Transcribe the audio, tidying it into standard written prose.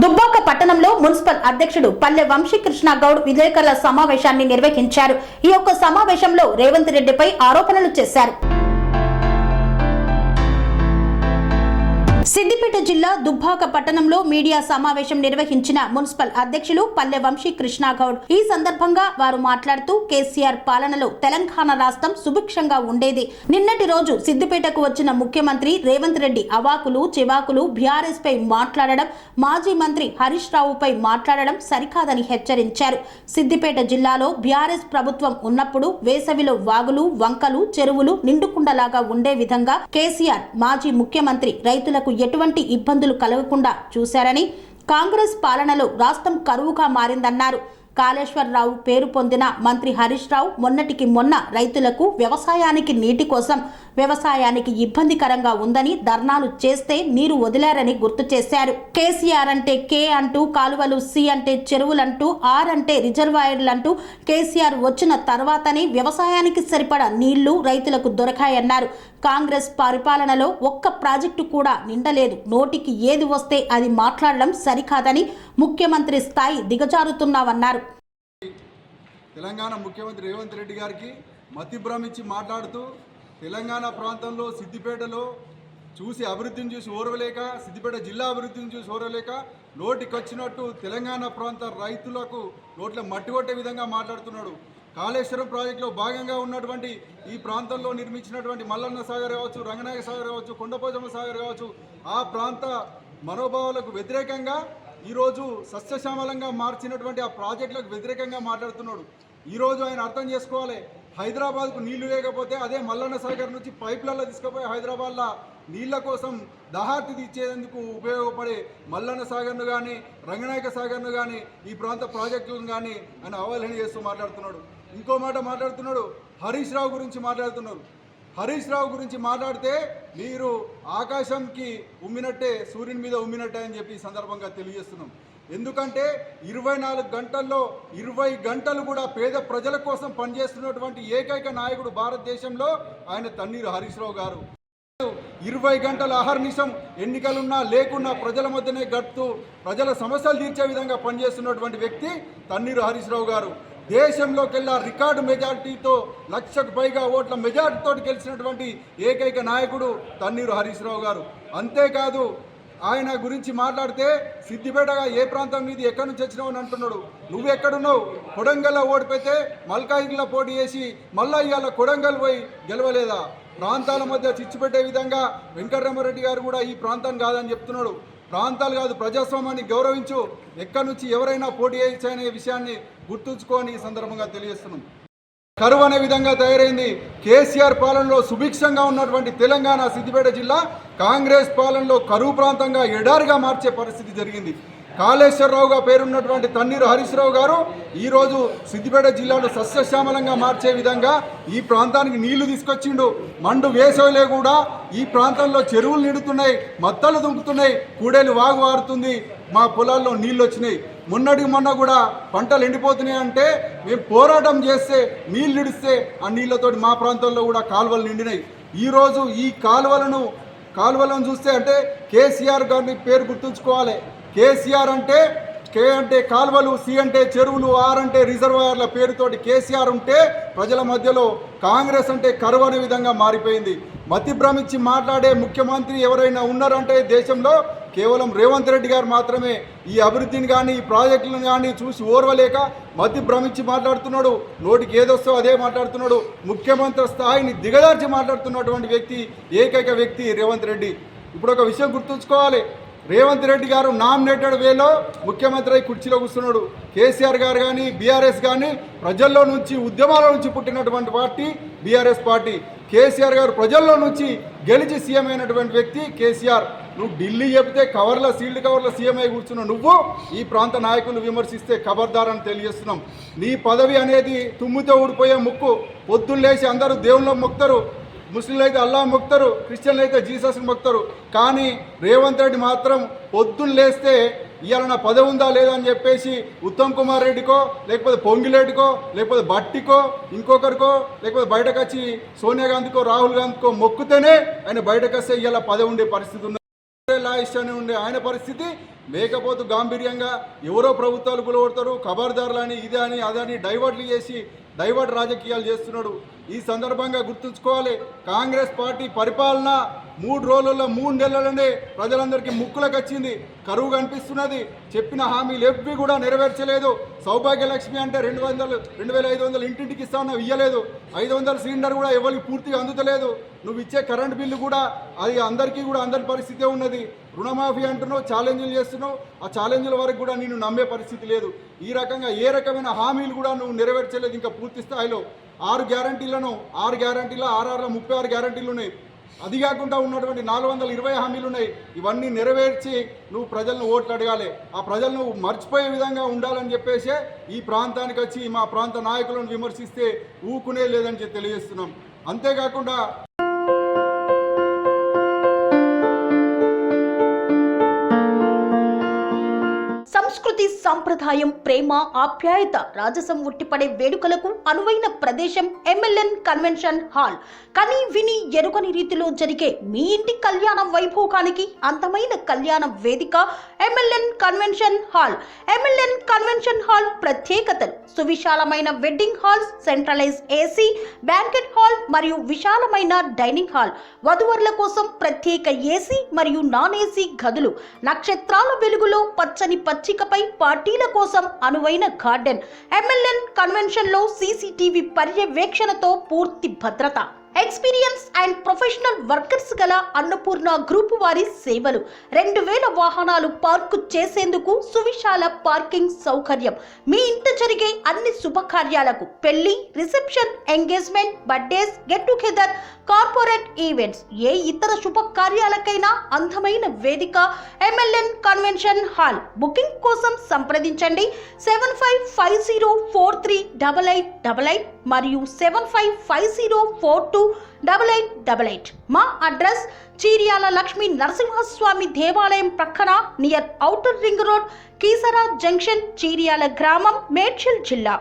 దుబ్బాక పట్టణంలో మున్సిపల్ అధ్యక్షుడు పల్లె వంశీకృష్ణ గౌడ్ విలేకరుల సమావేశాన్ని నిర్వహించారు. ఈ యొక్క సమావేశంలో రేవంత్ రెడ్డిపై ఆరోపణలు చేశారు. సిద్దిపేట జిల్లా దుబ్బాక పట్టణంలో మీడియా సమావేశం నిర్వహించిన మున్సిపల్ అధ్యక్షులు పల్లె వంశీకృష్ణ గౌడ్ ఈ సందర్భంగా వారు మాట్లాడుతూ కేసీఆర్ పాలనలో తెలంగాణ రాష్ట్రం సుభిక్షంగా ఉండేది. నిన్నటి రోజు సిద్దిపేటకు వచ్చిన ముఖ్యమంత్రి రేవంత్ రెడ్డి అవాకులు చివాకులు బీఆర్ఎస్ పై మాట్లాడడం, మాజీ మంత్రి హరీష్ రావుపై మాట్లాడడం సరికాదని హెచ్చరించారు. సిద్దిపేట జిల్లాలో బీఆర్ఎస్ ప్రభుత్వం ఉన్నప్పుడు వేసవిలో వాగులు, వంకలు, చెరువులు నిండుకుండలాగా ఉండే విధంగా కేసీఆర్ మాజీ ముఖ్యమంత్రి రైతులకు ఎటువంటి ఇబ్బందులు కలగకుండా చూశారని, కాంగ్రెస్ పాలనలో రాష్ట్రం కరువుగా మారిందన్నారు. కాళేశ్వరరావు పేరు పొందిన మంత్రి హరీష్ రావు మొన్నటికి మొన్న రైతులకు వ్యవసాయానికి నీటి కోసం వ్యవసాయానికి ఇబ్బందికరంగా ఉందని ధర్నాలు చేస్తే నీరు వదిలారని గుర్తు చేశారు. కేసీఆర్ అంటే కే అంటూ కాలువలు, సి అంటే చెరువులంటూ, ఆర్ అంటే రిజర్వాయర్లంటూ కేసీఆర్ వచ్చిన తర్వాతనే వ్యవసాయానికి సరిపడా నీళ్లు రైతులకు దొరకాయన్నారు. కాంగ్రెస్ పరిపాలనలో ఒక్క ప్రాజెక్టు కూడా నిండలేదు. నోటికి ఏది వస్తే అది మాట్లాడడం సరికాదని ముఖ్యమంత్రి స్థాయి దిగజారుతున్నావన్నారు. తెలంగాణ ముఖ్యమంత్రి రేవంత్ రెడ్డి గారికి మతి భ్రమించి మాట్లాడుతూ తెలంగాణ ప్రాంతంలో సిద్దిపేటలో చూసి అభివృద్ధిని చూసి ఓర్వలేక, సిద్దిపేట జిల్లా అభివృద్ధిని చూసి ఓర్వలేక నోటికొచ్చినట్టు తెలంగాణ ప్రాంత రైతులకు నోట్ల మట్టి కొట్టే విధంగా మాట్లాడుతున్నాడు. కాళేశ్వరం ప్రాజెక్టులో భాగంగా ఉన్నటువంటి ఈ ప్రాంతంలో నిర్మించినటువంటి మల్లన్న సాగర్ కావచ్చు, రంగనాయక సాగర్ కావచ్చు, కొండపోచమ్మ సాగర్ కావచ్చు, ఆ ప్రాంత మనోభావాలకు వ్యతిరేకంగా ఈరోజు సస్యశ్యామలంగా మార్చినటువంటి ఆ ప్రాజెక్టులకు వ్యతిరేకంగా మాట్లాడుతున్నాడు. ఈరోజు ఆయన అర్థం చేసుకోవాలి, హైదరాబాద్కు నీళ్లు లేకపోతే అదే మల్లన్న సాగర్ నుంచి పైప్లలో తీసుకుపోయి హైదరాబాద్లో నీళ్ల కోసం దహార్తి తీర్చేందుకు ఉపయోగపడే మల్లన్న సాగర్ను కానీ, రంగనాయక సాగర్ను కానీ, ఈ ప్రాంత ప్రాజెక్టులను కానీ ఆయన అవహేళన చేస్తూ మాట్లాడుతున్నాడు. ఇంకో మాట మాట్లాడుతున్నాడు, హరీష్ రావు గురించి మాట్లాడుతున్నారు. హరీష్ రావు గురించి మాట్లాడితే మీరు ఆకాశంకి ఉమ్మినట్టే, సూర్యుని మీద ఉమ్మినట్టే అని చెప్పి ఈ సందర్భంగా తెలియజేస్తున్నాం. ఎందుకంటే 24 గంటల్లో 20 గంటలు కూడా పేద ప్రజల కోసం పనిచేస్తున్నటువంటి ఏకైక నాయకుడు భారతదేశంలో ఆయన తన్నీరు హరీష్ రావు గారు. 20 గంటల అహర్నిశం ఎన్నికలున్నా లేకున్నా ప్రజల మధ్యనే గడుపుతూ ప్రజల సమస్యలు తీర్చే విధంగా పనిచేస్తున్నటువంటి వ్యక్తి తన్నీరు హరీష్ రావు గారు. దేశంలోకెల్లా రికార్డు మెజార్టీతో 1,00,000కు పైగా ఓట్ల మెజార్టీతో గెలిచినటువంటి ఏకైక నాయకుడు తన్నీరు హరీష్ రావు గారు. అంతేకాదు ఆయన గురించి మాట్లాడితే సిద్దిపేటగా ఏ ప్రాంతం మీది ఎక్కడి నుంచి వచ్చినావు అని అంటున్నాడు. నువ్వు ఎక్కడున్నావు? కొడంగల్లో ఓడిపోతే మల్కాయిగిరిలో పోటీ చేసి మళ్ళా ఇవాళ కొడంగల్ పోయి గెలవలేదా? ప్రాంతాల మధ్య చిచ్చుపెట్టే విధంగా వెంకటరామారెడ్డి గారు కూడా ఈ ప్రాంతం కాదని చెప్తున్నాడు. ప్రాంతాలు కాదు, ప్రజాస్వామ్యాన్ని గౌరవించు, ఎక్కడి నుంచి ఎవరైనా పోటీ చేయొచ్చనే విషయాన్ని గుర్తుంచుకోని ఈ సందర్భంగా తెలియజేస్తున్నాం. కరువు అనే విధంగా తయారైంది. కేసీఆర్ పాలనలో సుభిక్షంగా ఉన్నటువంటి తెలంగాణ సిద్దిపేట జిల్లా కాంగ్రెస్ పాలనలో కరువు ప్రాంతంగా ఎడారిగా మార్చే పరిస్థితి జరిగింది. కాళేశ్వరరావుగా పేరున్నటువంటి తన్నీరు హరీష్ రావు గారు ఈరోజు సిద్దిపేట జిల్లాలో సస్యశ్యామలంగా మార్చే విధంగా ఈ ప్రాంతానికి నీళ్లు తీసుకొచ్చిండు. మండు వేసవిలో కూడా ఈ ప్రాంతంలో చెరువులు నిండుతున్నాయి, మత్తలు దుంకుతున్నాయి, కూడేలు వాగు వారుతుంది, మా పొలాల్లో నీళ్ళు వచ్చినాయి. మొన్నటికి మొన్న కూడా పంటలు ఎండిపోతున్నాయి అంటే మేము పోరాటం చేస్తే నీళ్ళు నిడిస్తే ఆ నీళ్లతోటి మా ప్రాంతంలో కూడా కాలువలు నిండినాయి. ఈరోజు ఈ కాలువలను చూస్తే అంటే కేసీఆర్ గారిని పేరు గుర్తుంచుకోవాలి. కేసీఆర్ అంటే కే అంటే కాలువలు, సి అంటే చెరువులు, ఆర్ అంటే రిజర్వాయర్ల పేరుతోటి కేసీఆర్ ఉంటే ప్రజల మధ్యలో కాంగ్రెస్ అంటే కరువు అనే విధంగా మారిపోయింది. మతి భ్రమించి మాట్లాడే ముఖ్యమంత్రి ఎవరైనా ఉన్నారంటే దేశంలో కేవలం రేవంత్ రెడ్డి గారు మాత్రమే. ఈ అభివృద్ధిని కానీ ఈ ప్రాజెక్టులను కానీ చూసి ఓర్వలేక మతి భ్రమించి మాట్లాడుతున్నాడు. నోటికి ఏదొస్తో అదే మాట్లాడుతున్నాడు. ముఖ్యమంత్రి స్థాయిని దిగజార్చి మాట్లాడుతున్నటువంటి వ్యక్తి ఏకైక వ్యక్తి రేవంత్ రెడ్డి. ఇప్పుడు ఒక విషయం గుర్తుంచుకోవాలి, రేవంత్ రెడ్డి గారు నామినేటెడ్ వేలో ముఖ్యమంత్రి కుర్చీలో కూర్చున్నాడు. కేసీఆర్ గారు కానీ బీఆర్ఎస్ కానీ ప్రజల్లో నుంచి ఉద్యమాల నుంచి పుట్టినటువంటి పార్టీ బీఆర్ఎస్ పార్టీ. కేసీఆర్ గారు ప్రజల్లో నుంచి గెలిచి సీఎం అయినటువంటి వ్యక్తి కేసీఆర్. నువ్వు ఢిల్లీ చెప్తే సీల్డ్ కవర్ల సీఎం అయి కూర్చున్నావు. నువ్వు ఈ ప్రాంత నాయకులు విమర్శిస్తే ఖబర్దారని తెలియజేస్తున్నాం. నీ పదవి అనేది తుమ్ముతో ఊడిపోయే ముక్కు. పొద్దున్న లేచి అందరూ దేవుళ్ళ మొక్తారు, ముస్లింలు అయితే అల్లా మొక్తారు, క్రిస్టియన్లు అయితే జీసస్ని మొక్తారు. కానీ రేవంత్ రెడ్డి మాత్రం పొద్దున్న లేస్తే ఇవాళ నా పదవి ఉందా లేదా అని చెప్పేసి ఉత్తమ్ కుమార్ రెడ్డికో, లేకపోతే పొంగిరెడ్డికో, లేకపోతే భట్టికో, ఇంకొకరికో, లేకపోతే బయటకు వచ్చి సోనియా గాంధీకో, రాహుల్ గాంధీకో మొక్కుతేనే ఆయన బయటకు వస్తే ఇవాళ పదవి ఉండే పరిస్థితి ఉంది. లాయిస్టానే ఉండే ఆయన పరిస్థితి లేకపోతే గాంభీర్యంగా ఎవరో ప్రభుత్వాలు కూలగొడతారు, ఖబర్దారులని ఇదే అని అదని డైవర్ట్లు చేసి డైవర్ట్ రాజకీయాలు చేస్తున్నాడు. ఈ సందర్భంగా గుర్తుంచుకోవాలి, కాంగ్రెస్ పార్టీ పరిపాలన 3 రోజుల్లో 3 నెలలనే ప్రజలందరికీ ముక్కులకు వచ్చింది. కరువు కనిపిస్తున్నది. చెప్పిన హామీలు ఎవ్వి కూడా నెరవేర్చలేదు. సౌభాగ్యలక్ష్మి అంటే 2,500 ఇంటింటికి ఇస్తాను ఇవ్వలేదు. 500 సిలిండర్ కూడా ఎవరికి పూర్తిగా అందుతలేదు. నువ్వు ఇచ్చే కరెంట్ బిల్లు కూడా అది అందరికీ కూడా అందరి పరిస్థితే ఉన్నది. రుణమాఫీ అంటున్నావు, ఛాలెంజ్లు చేస్తున్నావు. ఆ ఛాలెంజ్ల వరకు కూడా నేను నమ్మే పరిస్థితి లేదు. ఈ రకంగా ఏ రకమైన హామీలు కూడా నువ్వు నెరవేర్చలేదు. ఇంకా పూర్తి స్థాయిలో 6 గ్యారంటీలను 6 గ్యారంటీల 6 36 గ్యారంటీలు ఉన్నాయి. అది కాకుండా ఉన్నటువంటి 420 హామీలు ఉన్నాయి. ఇవన్నీ నెరవేర్చి నువ్వు ప్రజలను ఓట్లు అడగాలి. ఆ ప్రజలను మర్చిపోయే విధంగా ఉండాలని చెప్పేసి ఈ ప్రాంతానికి వచ్చి మా ప్రాంత నాయకులను విమర్శిస్తే ఊకునే లేదని తెలియజేస్తున్నాం. అంతేకాకుండా సంస్కృతి, సంప్రదాయం, ప్రేమ, ఆప్యాయత, రాజసం ఉట్టిపడే వేడుకలకు అనువైన ప్రదేశం ఎంఎల్ఎన్ కన్వెన్షన్ హాల్. కని విని ఎరుగని రీతిలో జరిగే మీ ఇంటి కళ్యాణ వైభోగానికి అందమైన కళ్యాణ వేదిక MLN convention hall. MLN convention hall ప్రత్యేకతలు: సువిశాలమైన wedding halls, centralise AC banquet hall మరియు విశాలమైన డైనింగ్ హాల్, వధువరుల కోసం ప్రత్యేక ఏసీ మరియు నాన్ ఏసీ గదులు, నక్షత్రాల వెలుగులో పచ్చని పచ్చికపై పార్టీల కోసం అనువైన గార్డెన్. ఎంఎల్ఎన్ కన్వెన్షన్ లో సీసీటీవీ పర్యవేక్షణతో పూర్తి భద్రత. ఎక్స్పీరియన్స్ అండ్ ప్రొఫెషనల్ వర్కర్స్ గల అన్నపూర్ణ గ్రూపు వారి సేవలు. 2000 వాహనాలు పార్కు చేసేందుకు సువిశాల పార్కింగ్ సౌకర్యం. మీ ఇంట జరిగే అన్ని శుభకార్యాలకు, పెళ్లి, reception, engagement, birthdays, get together, corporate events, ఏ ఇతర శుభకార్యాలకైనా అందమైన వేదిక ఎంఎల్ఎన్ కన్వెన్షన్ హాల్. బుకింగ్ కోసం సంప్రదించండి 7550438888 మరియు 7550428888. మా అడ్రస్ చీర్యాల లక్ష్మీ నరసింహస్వామి దేవాలయం ప్రక్కన, near outer ring road, Keesara junction, Cheeryal గ్రామం, మేడ్చల్ జిల్లా.